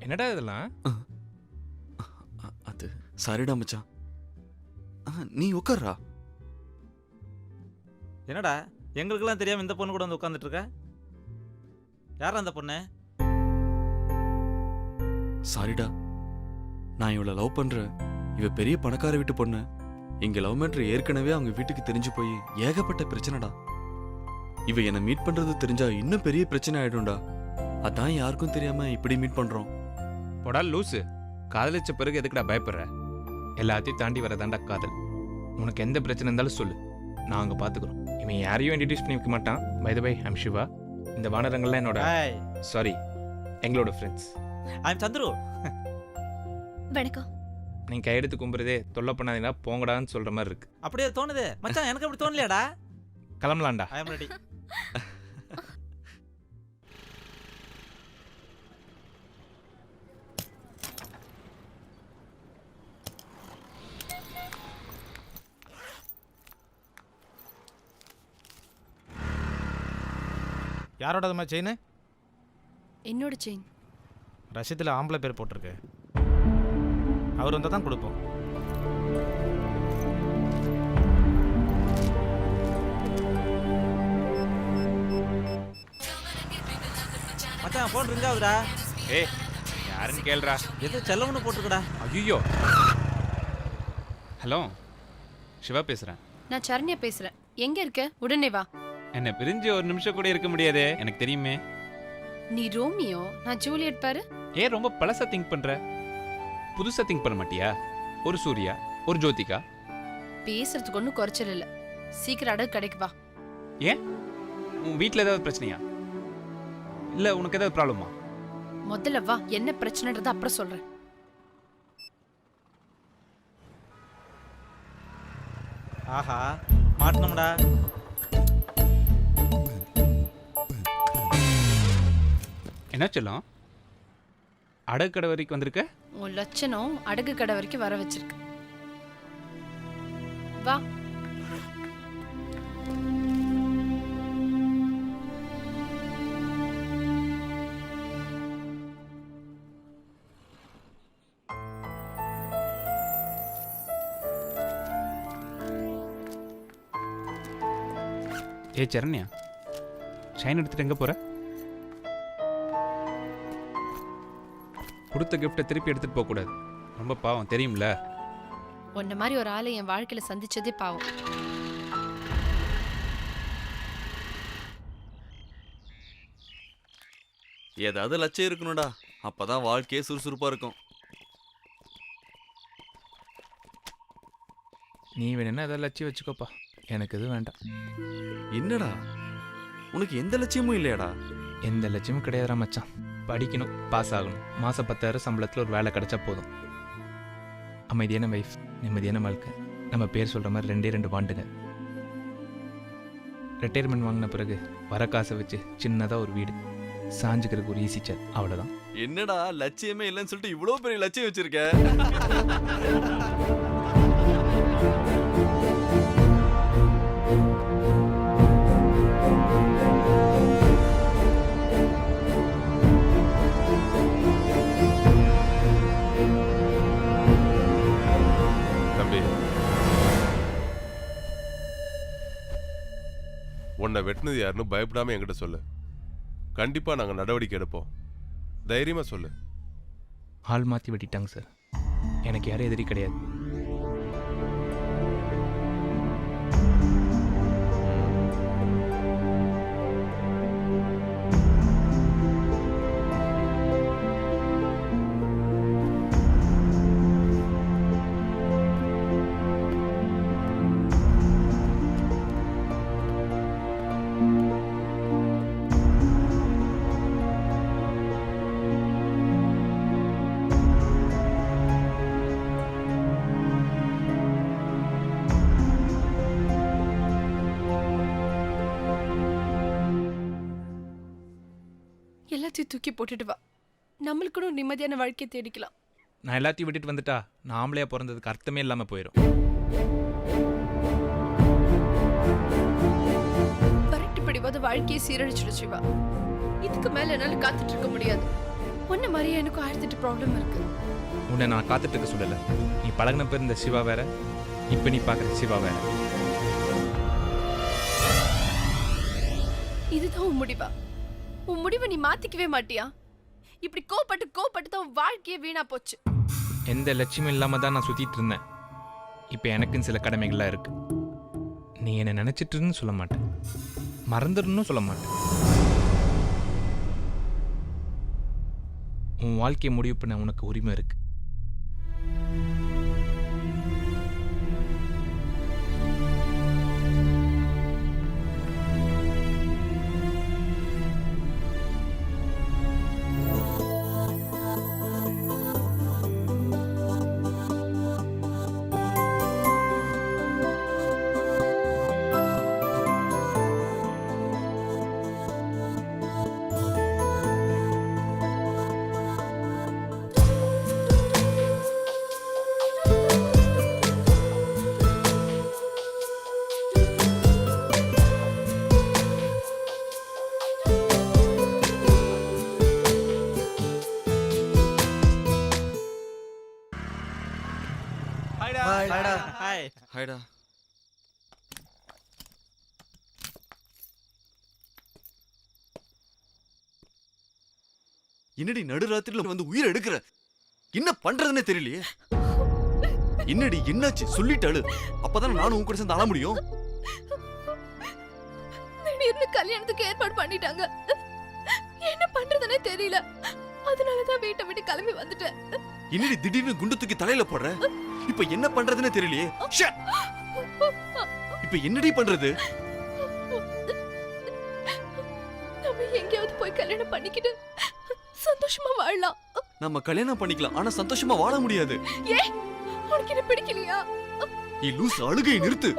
என்னடா இதெல்லாம்? அது சரிடா மச்சான். நீ உட்கார்றா. என்னடா எங்களுக்கெல்லாம் தெரியாம இந்த பொண்ணு கூட வந்து உட்காந்துட்டு இருக்க? யாரா அந்த பொண்ணு? சாரிடா, நான் இவளை லவ் பண்றேன். இவ பெரிய பணக்கார வீட்டு பொண்ணு. இங்க லவ் மேட்ரு ஏற்கனவே அவங்க வீட்டுக்கு தெரிஞ்சு போய் ஏகப்பட்ட பிரச்சனைடா. இவ என்னை மீட் பண்றது தெரிஞ்சா இன்னும் பெரிய பிரச்சனை ஆயிடும்டா. அதான் யாருக்கும் தெரியாம இப்படி மீட் பண்றோம். போடா லூசு. காதலிச்ச பிறகு எதுக்குடா பயப்படுற? எல்லாத்தையும் தாண்டி வரதாண்டா காதல். உனக்கு எந்த பிரச்சனை இருந்தாலும் சொல்லு, நாங்கள் பார்த்துக்குறோம். இவன் யாரையும் இன்ட்ரடியூஸ் பண்ணி வைக்க மாட்டான். By the by, I'm Shiva. இந்த வானரங்கள்லாம் என்னோட சாரி எங்களோட ஃப்ரெண்ட்ஸ். ஐம் சந்துரு. வணக்கம். நீங்கள் கையெடுத்து கும்புறதே தொல்லை பண்ணாதீங்கன்னா போங்கடான்னு சொல்கிற மாதிரி இருக்கு. அப்படியே தோணுது மச்சான், எனக்கு அப்படி தோணலையாடா? கிளம்பலாம்டா. ஐ அம் ரெடி. யாரோடதுமா செயின்? என்னோட செயின். ரசீதில் ஆம்பளை பேர் போட்டிருக்கு. அவர் வந்தால் தான் கொடுப்போம். மச்சான் போன் ரிங் ஆகுதுடா. ஏய் யாருன்னு கேளுடா. ஏதோ செல்லவனு போட்டுருக்கடா. ஐயோ. ஹலோ, சிவா பேசுகிறேன். நான் சரண்யா பேசுறேன். எங்க இருக்க? உடனே வா. என்னை பிரிஞ்சு ஒரு நிமிஷம் கூட இருக்க முடியாதே, எனக்கு தெரியுமே. நீ ரோமியோ, நான் ஜூலியட் பாரு. ஏன் ரொம்ப பழசா திங்க் பண்ற? புதுசா திங்க் பண்ண மாட்டியா? ஒரு சூர்யா, ஒரு ஜோதிகா. பேசுறதுக்கு ஒன்றும் குறைச்சல் இல்லை. சீக்கிரம் அடகு கடைக்கு வா. ஏன் உன் வீட்டில் ஏதாவது பிரச்சனையா? இல்லை உனக்கு ஏதாவது ப்ராப்ளமா? முதல்ல வா, என்ன பிரச்சனைன்றத அப்புறம் சொல்றேன். ஆஹா மாட்டணும்டா. என்ன சொல்லும்? அடகு கடை வரைக்கும் வந்திருக்க? உன் லட்சணம் அடகு கடை வரைக்கும் வர வச்சிருக்கு. வா. ஏ சரண்யா, ஷைன் எடுத்துட்டு எங்கே போற? கொடுத்த கிஃப்டை திருப்பி எடுத்துட்டு போகக்கூடாது. ரொம்ப பாவம் தெரியும்ல. உன்ன மாதிரி ஒரு ஆளை என் வாழ்க்கையில சந்திச்சதே பாவம். ஏதாவது லட்சியம் இருக்கணும்டா, அப்பதான் வாழ்க்கையே சுறுசுறுப்பா இருக்கும். நீ வேணுன்னா ஏதாவது லட்சியம் வச்சுக்கோப்பா, எனக்கு எதுவும் வேண்டாம். என்னடா உனக்கு எந்த லட்சியமும் இல்லையாடா? எந்த லட்சியமும் கிடையாதுடா மச்சான். படிக்கணும், பாஸ் ஆகணும், மாதம் 10,000 சம்பளத்தில் ஒரு வேலை கிடைச்சா போதும். அமைதியான வைஃப், நிம்மதியான வாழ்க்கை. நம்ம பேர் சொல்கிற மாதிரி 2 வாண்டுங்க. ரிட்டையர்மெண்ட் வாங்கின பிறகு வர காசை வச்சு சின்னதாக ஒரு வீடு, சாஞ்சுக்கிறதுக்கு ஒரு ஈஸி சேர், அவ்வளோதான். என்னடா லட்சியமே இல்லைன்னு சொல்லிட்டு இவ்வளோ பெரிய லட்சியம் வச்சிருக்க? உன்னை வெட்டினது யாருன்னு பயப்படாம என்கிட்ட சொல்லு. கண்டிப்பா நாங்க நடவடிக்கை எடுப்போம். தைரியமா சொல்லு. ஆள் மாற்றி வெட்டிட்டாங்க சார். எனக்கு யாரும் எதிரி கிடையாது. எல்லாத்தையும் தூக்கி போட்டுட்டு வா. நம்மளுக்கு கூட நிம்மதியான வாழ்க்கையை தேடிக்கலாம். நான் எல்லாத்தையும் விட்டுட்டு வந்துட்டா நான் ஆம்பளையா பிறந்ததுக்கு அர்த்தமே இல்லாமல் போயிடும். வரட்டு பிடிவாத வாழ்க்கையை சீரழிச்சிடு சிவா. இதுக்கு மேல என்னால காத்துட்டு இருக்க முடியாது. உன்ன மாதிரியே எனக்கும் 1008 ப்ராப்ளம் இருக்கு. உன்னை நான் காத்துட்டு இருக்க சொல்லலை. நீ பழகின பேர் இந்த சிவா வேற, இப்போ நீ பார்க்குற சிவா வேற. இதுதான் உன் முடிவா? உன் முடிவை நீ மாத்திக்கவே மாட்டியா? இப்படி கோபப்பட்டு தான் உன் வாழ்க்கையே வீணா போச்சு. எந்த லட்சியமும் இல்லாமல் தான் நான் சுற்றிட்டு இருந்தேன். இப்போ எனக்குன்னு சில கடமைகள்லாம் இருக்கு. நீ என்னை நினச்சிட்டுன்னு சொல்ல மாட்டேன், மறந்துடணும்னு சொல்ல மாட்டேன். உன் வாழ்க்கையை முடிவு பண்ண உனக்கு உரிமை இருக்கு. ஹாய். ஹாய்டா. என்னடி நடுராத்திரில வந்து உயிரை எடுக்கிற? என்ன பண்றதுன்னே தெரியலையே. என்னடி என்னாச்சு சொல்லிட்டாளு, அப்பதான் நானும் உன் கூட சேர்ந்து அழ முடியும். திடீர்னு கல்யாணத்துக்கு ஏற்பாடு பண்ணிட்டாங்க. என்ன பண்றதுன்னே தெரியல. அதனாலதான் வீட்டை விட்டு கிளம்பி வந்துட்டேன். என்னடி திடீர்னு குண்டு தூக்கி தலையில போடுற? இப்ப என்ன பண்றதுன்னே தெரியலையே. ஷட். இப்ப என்னடி பண்றது? நம்ம எங்கேயாவது போய் கல்யாணம் பண்ணிக்கிட்டு சந்தோஷமா வாழலாம். நம்ம கல்யாணம் பண்ணிக்கலாம், ஆனா சந்தோஷமா வாழ முடியாது. ஏன் உனக்கு என்ன பிடிக்கலையா? நீ லூஸ், அழுகை நிறுத்து.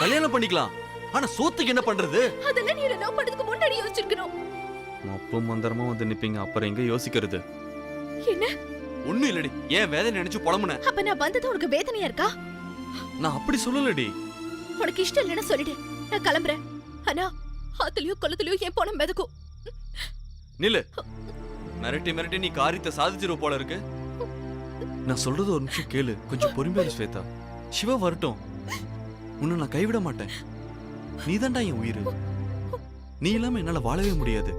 கல்யாணம் பண்ணிக்கலாம், ஆனா சோத்துக்கு என்ன பண்றது? அதெல்லாம் நீ லவ் பண்றதுக்கு முன்னாடி யோசிச்சிருக்கணும். அப்போ மந்தரமா வந்து நிப்பீங்க, அப்புறம் எங்க யோசிக்கிறது? என்ன? ஒண்ணும் இல்லடி, ஏன் வேதனை நினைச்சு புலம்புன? அப்ப நான் வந்தது உனக்கு வேதனையா இருக்கா? நான் அப்படி சொல்லலடி. உனக்கு இஷ்டம் இல்லைன்னா சொல்லிடு, நான் கிளம்புறேன். ஆனா ஆத்துலயோ கொல்லத்துலயோ ஏன் போன மிதக்கும். நில்லு. மிரட்டி மிரட்டி நீ காரியத்தை சாதிச்சிருவ போல இருக்கு. நான் சொல்றது ஒரு நிமிஷம் கேளு, கொஞ்சம் பொறுமையா ஸ்வேதா. சிவா வரட்டும், உன்னை நான் கைவிட மாட்டேன். நீதான்டா என் உயிர். நீ இல்லாம என்னால வாழவே முடியாது.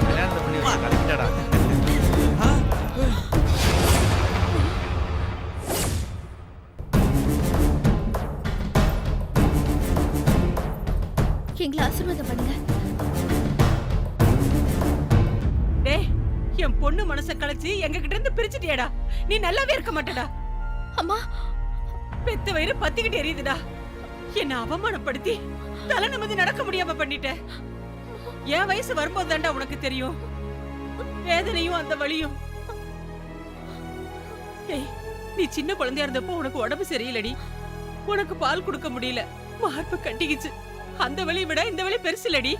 கல்யாணத்தை பண்ணி வச்சு கலக்கிட்டடா. எங்களை ஆசீர்வாதம் பண்ணுங்க. டேய், என் பொண்ணு மனச கலைச்சு எங்க கிட்ட இருந்து பிரிச்சுட்டியடா. நீ நல்லாவே இருக்க மாட்டடா. அம்மா, பெத்த வயிறு பத்திக்கிட்டு எரியுதுடா. என்ன அவமானப்படுத்தி தலை நிமிர்ந்து நடக்க முடியாம பண்ணிட்ட. என் வயசு வரும்போது தாண்டா உனக்கு தெரியும் வேதனையும் அந்த வலியும். ஏய், நீ சின்ன குழந்தையா இருந்தப்போ உனக்கு உடம்பு சரியில்லடி. உனக்கு பால் கொடுக்க முடியல, மார்பு கட்டிக்கிச்சு. அந்த வலியை விட இந்த வலி பெருசு இல்லடி.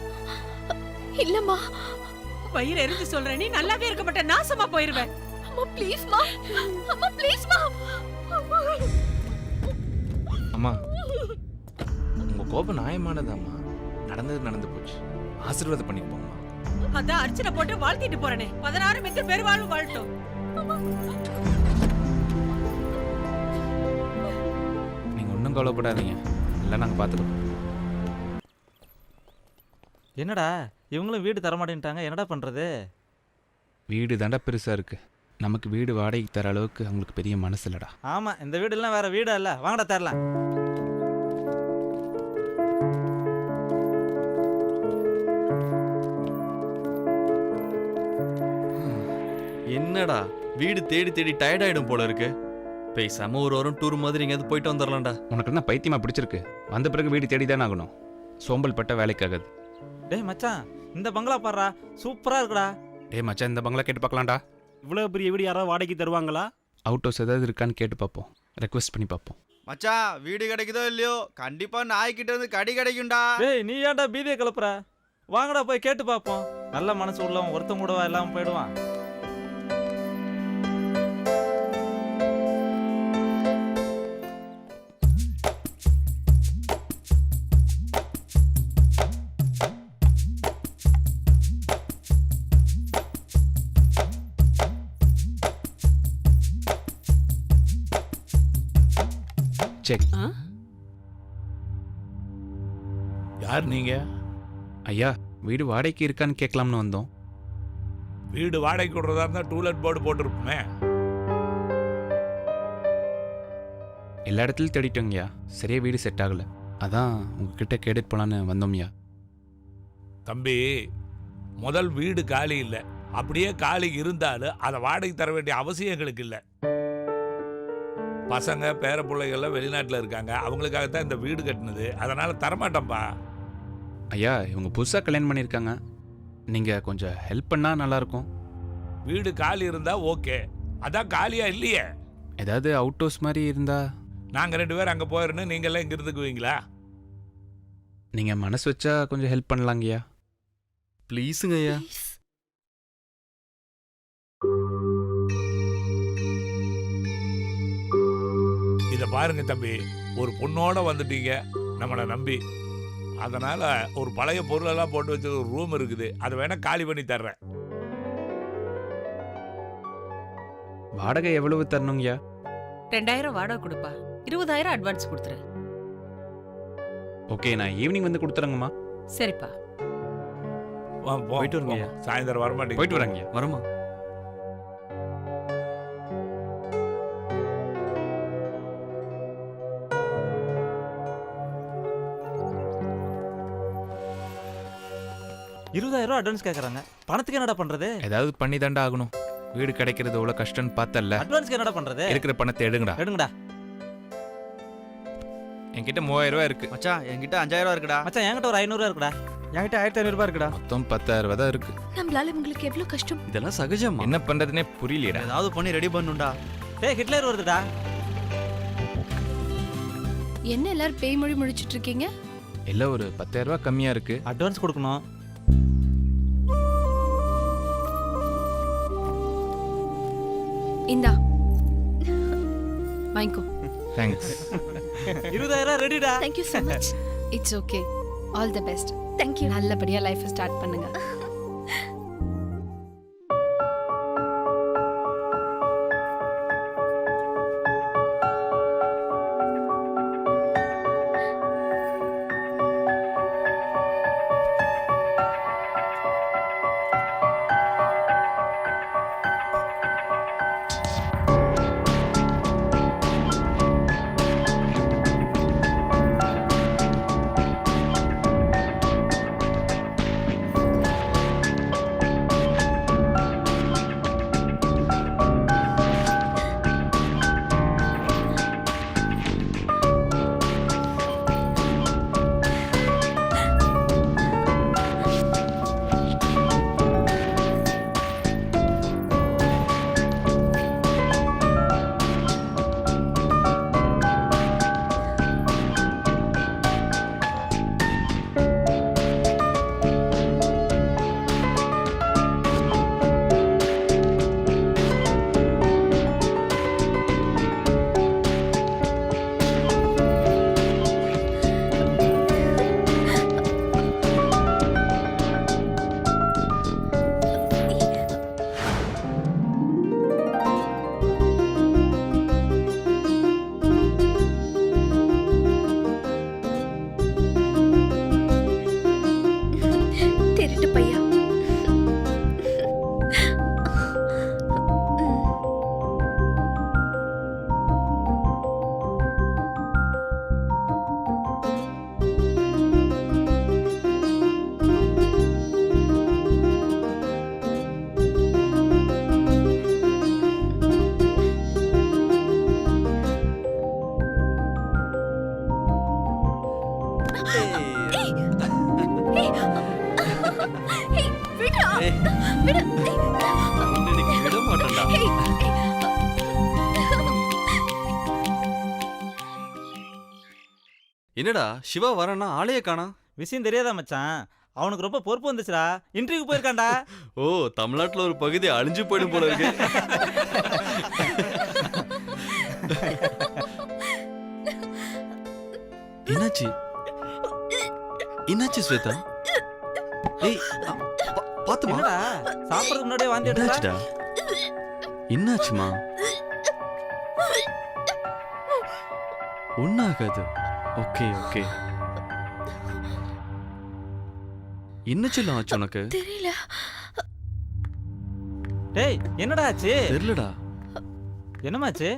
இல்லம்மா, வயிறு எரிஞ்சு சொல்றேன், நீ நல்லாவே இருக்க மாட்ட, நாசமா போயிருவேன். அம்மா ப்ளீஸ் மா, அம்மா ப்ளீஸ் மா. அம்மா, உங்க கோபம் நியாயமானதாம்மா. நடந்தது நடந்து போச்சு, ஆசீர்வாதம் பண்ணி போம்மா. அதான் அர்ச்சனை போட்டு வாழ்த்திட்டு போறேனே. 16 மிக்க பெருவாழ்வு வாழட்டும். ஒன்றும் கவலைப்படாதீங்க, எல்லாம் நாங்கள் பார்த்துக்குறோம். என்னடா இவங்களும் வீடு தரமாட்டேன்ட்டாங்க, என்னடா பண்ணுறது? வீடு தாண்டா பெருசாக இருக்குது, நமக்கு வீடு வாடகைக்கு தர அளவுக்கு அவங்களுக்கு பெரிய மனசு இல்லைடா. ஆமாம், இந்த வீடெல்லாம் வேற வீடா இல்லை, வாங்கடா தரலாம். என்னடா வீடு தேடி தேடி டயர்ட் ஆயிடும் போல இருக்கு. பேசாம ஒரு வாரம் டூர் மாதிரி எங்கேயாவது போயிட்டு வந்துடலாம்டா. உனக்கு என்ன பைத்தியமாக பிடிச்சிருக்கு? வந்த பிறகு வீடு தேடி தானே ஆகணும், சோம்பல் பட்ட வேலைக்காகாது. டேய் மச்சான், இந்த பங்களா பாடுறா, சூப்பராக இருக்குடா. டேய் மச்சான், இந்த பங்களா கேட்டு பார்க்கலாம்டா. இவ்வளோ பெரிய வீடு யாராவது வாடகைக்கு தருவாங்களா? அவுட் ஹவுஸ் ஏதாவது இருக்கான்னு கேட்டு பார்ப்போம், ரெக்வஸ்ட் பண்ணி பார்ப்போம். மச்சான் வீடு கிடைக்குதோ இல்லையோ கண்டிப்பா நாய்கிட்ட இருந்து கடி கிடைக்கும்டா. டேய் நீ ஏன்டா பீதியை கிளப்புற? வாங்கடா போய் கேட்டு பார்ப்போம். நல்ல மனசு உள்ளவன் ஒருத்தன் கூடவா இல்லாமல் போயிடுவான். செக். யார் நீங்க? ஐயா, வீடு வாடகைக்கு இருக்கான்னு கேட்கலாம்னு வந்தோம். வீடு வாடகைக்கு விடுறதா இருந்தா டூலெட் போர்டு போட்டிருப்போமே. எல்லா இடத்துலையும் தேடிட்டோங்கய்யா, சரியா வீடு செட் ஆகலை, அதான் உங்ககிட்ட கேட்டுட்டு போகலான்னு வந்தோம்யா. தம்பி, முதல் வீடு காலி இல்லை, அப்படியே காலி இருந்தாலும் அதை வாடகை தர வேண்டிய அவசியம் எங்களுக்கு இல்லை. பசங்க பேர பிள்ளைகள்லாம் வெளிநாட்டில் இருக்காங்க, அவங்களுக்காகத்தான் இந்த வீடு கட்டினது, அதனால தரமாட்டோம்ப்பா. ஐயா, இவங்க புதுசாக கல்யாணம் பண்ணியிருக்காங்க, நீங்கள் கொஞ்சம் ஹெல்ப் பண்ணால் நல்லாயிருக்கும். வீடு காலி இருந்தா ஓகே, அதான் காலியா இல்லையே. ஏதாவது அவுட் ஹவுஸ் மாதிரி இருந்தால். நாங்கள் 2 பேரும் அங்கே போயிடணும், நீங்கள்லாம் இங்கே இருந்துக்குவீங்களா? நீங்கள் மனசு வச்சா கொஞ்சம் ஹெல்ப் பண்ணலாங்கய்யா. ப்ளீஸுங்க ஐயா. இதை பாருங்க தம்பி, ஒரு பொண்ணோட வந்துட்டீங்க நம்மளை நம்பி, அதனால ஒரு பழைய பொருளெல்லாம் போட்டு வச்ச ஒரு ரூம் இருக்குது, அதை வேணா காலி பண்ணி தர்றேன். வாடகை எவ்வளவு தரணுங்கய்யா? 2000 வாடகை கொடுப்பா, 20000 அட்வான்ஸ் கொடுத்துரு. ஓகே, நான் ஈவினிங் வந்து கொடுத்துறேங்கம்மா. சரிப்பா. போயிட்டு வருங்க ஐயா. சாயந்தரம் வரமாட்டேங்க. போயிட்டு வரேங்கய்யா. வரமா? ₹20,000 அட்வான்ஸ் கேட்குறாங்க, பணத்துக்கு என்னடா பண்ணுறது? ஏதாவது பண்ணி தாண்டா ஆகணும், வீடு கிடைக்கிறது எவ்வளோ கஷ்டம்னு பார்த்தல. அட்வான்ஸ்க்கு என்னடா பண்ணுறது? இருக்கிற பணத்தை எடுங்கடா. எடுங்கடா. என்கிட்ட 3000 இருக்கு. மச்சான் என்கிட்ட 5000 இருக்குடா. மச்சான் என்கிட்ட ஒரு 500 இருக்குடா. என்கிட்ட 1500 இருக்குடா. மொத்தம் 10000 தான் இருக்கு. நம்மளால உங்களுக்கு எவ்வளவு கஷ்டம். இதெல்லாம் சகஜமா? என்ன பண்றதுனே புரியலையடா. ஏதாவது பண்ணி ரெடி பண்ணுண்டா. டேய் ஹிட்லர் வருதுடா. என்ன எல்லாரும் பேய் மொழி முடிச்சிட்டு இருக்கீங்க? எல்லாம் ஒரு 10000 கம்மியா இருக்கு. அட்வான்ஸ் கொடுக்கணும். இந்தா வாங்கிக்கோ. Thanks. 20000 ரெடிடா. Thank you so much. It's okay. All the best. Thank you. நல்லபடியா லைஃப் ஸ்டார்ட் பண்ணுங்க. என்னடா சிவா வரேன்னா ஆளையே காணா. விஷயம் தெரியாதா மச்சான்? அவனுக்கு ரொம்ப பொறுப்பு வந்துச்சுடா. இன்டர்வியூக்கு போயிருக்கான்டா. ஓ, தமிழ்நாட்டுல ஒரு பகுதி அழிஞ்சு போயிடும் போல இருக்கு. என்னாச்சு என்னாச்சு ஸ்வேதா? ஏய், பாத்துமா. என்னடா சாப்பிடறதுக்கு முன்னாடியே வாந்தி எடுத்தா? என்னாச்சுடா? என்னாச்சுமா? ஒன்னாகாது. Okay okay. என்ன சொல்ல ஆச்சு உனக்கு? தெரியல. டேய் என்னடா ஆச்சு? தெரியலடா. என்னமாச்சு?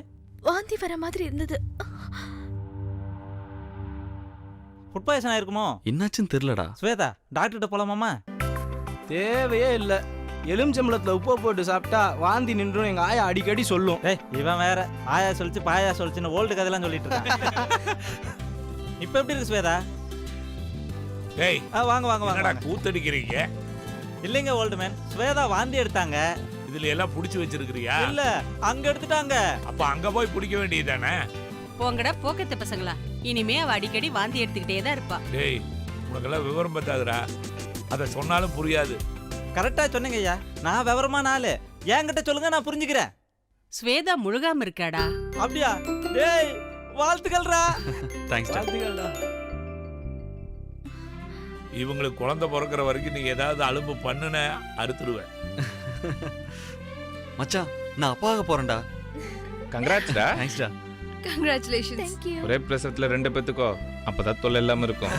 வாந்தி வர மாதிரி இருந்தது. ஃபுட் பாய்சன் ஆயிருக்குமோ? என்னாச்சுன்னு தெரியலடா. ஸ்வேதா டாக்டர்கிட்ட போலாமாமா? தேவையே இல்ல. எலுமிச்சம்பழத்துல உப்பு போட்டு சாப்பிட்டா வாந்தி நின்றும் எங்க ஆயா அடிக்கடி சொல்லும். டேய் இவன் வேற ஆயா சொல்லிச்சு பாயா சொல்லிச்சுன்னு ஓல்டு கதையெல்லாம் சொல்லிட்டு இருக்கான். இப்ப எப்படி இருக்கு ஸ்வேதா? டேய் வாங்க வாங்க என்னடா வாங்க. கூத்தடிக்கிறீங்க? இல்லைங்க ஓல்டு மேன், ஸ்வேதா வாந்தி எடுத்தாங்க. இதுல எல்லாம் புடிச்சு வச்சிருக்கிறியா? இல்ல அங்க எடுத்துட்டாங்க. அப்ப அங்க போய் பிடிக்க வேண்டியதானே? போங்கடா போக்கத்த பசங்களா. இனிமே அவ அடிக்கடி வாந்தி எடுத்துக்கிட்டே தான் இருப்பா. டேய் உனக்கெல்லாம் விவரம் பத்தாதுடா. அதை சொன்னாலும் புரியாது. கரெக்டா சொன்னீங்க ஐயா. நான் விவரமான ஆளு. என்கிட்ட சொல்லுங்க, நான் புரிஞ்சுக்கிறேன். ஸ்வேதா முழுகாம இருக்காடா. அப்படியா? டேய் வாழ்த்துக்கள்டா. தேங்க்ஸ் டா. வாழ்த்துக்கள்டா. இவங்களுக்கு குழந்தை பிறக்கிற வரைக்கும் நீ ஏதாவது அலும்பு பண்ணுன அறுத்துடுவேன். மச்சான், நான் அப்பாக போறேன்டா. கங்க்ராட்ஸ்டா. தேங்க்ஸ் டா. Congratulations. Thank you. ஒரே பிரசவத்துல 2 பேத்துக்கோ அப்பதான் தொல்லை இல்லாம இருக்கும்.